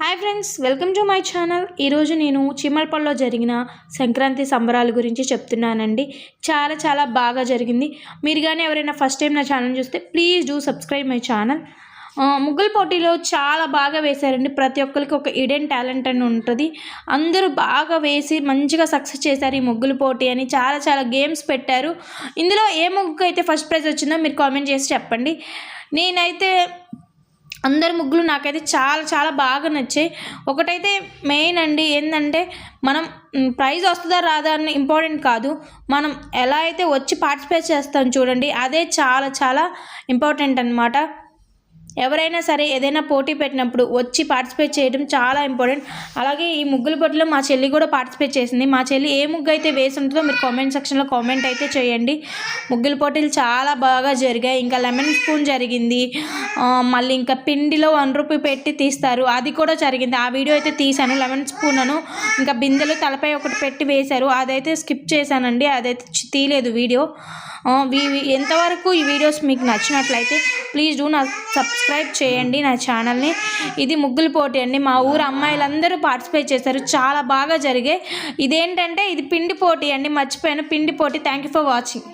Hi friends, welcome to my channel. ఈరోజు నేను చీమలపల్లిలో జరిగిన సంక్రాంతి సంబరాల గురించి చెప్తున్నానండి. చాలా బాగా జరిగింది. మీరు కానీ ఎవరైనా ఫస్ట్ టైం నా ఛానల్ చూస్తే please do subscribe my channel. ముగ్గుల పోటీలో చాలా బాగా వేశారండి. ప్రతి ఒక్కరికి ఒక హిడెన్ టాలెంట్ అని ఉంటుంది. అందరూ బాగా వేసి మంచిగా సక్సెస్ చేశారు ఈ ముగ్గుల పోటీ అని. చాలా గేమ్స్ పెట్టారు. ఇందులో ఏ ముగ్గుకు అయితే ఫస్ట్ ప్రైజ్ వచ్చిందో మీరు కామెంట్ చేసి చెప్పండి. నేనైతే అందరి ముగ్గులు నాకైతే చాలా బాగా నచ్చాయి. ఒకటైతే మెయిన్ అండి ఏంటంటే, మనం ప్రైజ్ వస్తుందా రాదా అని ఇంపార్టెంట్ కాదు, మనం ఎలా అయితే వచ్చి పార్టిసిపేట్ చేస్తాం చూడండి, అదే చాలా ఇంపార్టెంట్ అన్నమాట. ఎవరైనా సరే ఏదైనా పోటీ పెట్టినప్పుడు వచ్చి పార్టిసిపేట్ చేయడం చాలా ఇంపార్టెంట్. అలాగే ఈ ముగ్గుల పోటీలో మా చెల్లి కూడా పార్టిసిపేట్ చేసింది. మా చెల్లి ఏ ముగ్గు అయితే వేసి ఉంటుందో మీరు కామెంట్ సెక్షన్లో కామెంట్ అయితే చేయండి. ముగ్గుల పోటీలు చాలా బాగా జరిగాయి. ఇంకా లెమన్ స్పూన్ జరిగింది. మళ్ళీ ఇంకా పిండిలో 1 రూపీ పెట్టి తీస్తారు, అది కూడా జరిగింది. ఆ వీడియో అయితే తీశాను. లెమన్ స్పూన్ అను ఇంకా బిందెలు తలపై ఒకటి పెట్టి వేశారు, అదైతే స్కిప్ చేశానండి, అదైతే తీయలేదు వీడియో. ఎంతవరకు ఈ వీడియోస్ మీకు నచ్చినట్లయితే ప్లీజ్ డూ నా సబ్స్క్రైబ్ చేయండి నా ఛానల్ని. ఇది ముగ్గుల పోటీ అండి. మా ఊరు అమ్మాయిలందరూ పార్టిసిపేట్ చేశారు, చాలా బాగా జరిగాయి. ఇదేంటంటే ఇది పిండి పోటీ అండి, మర్చిపోయాను, పిండి పోటీ. Thank you for watching.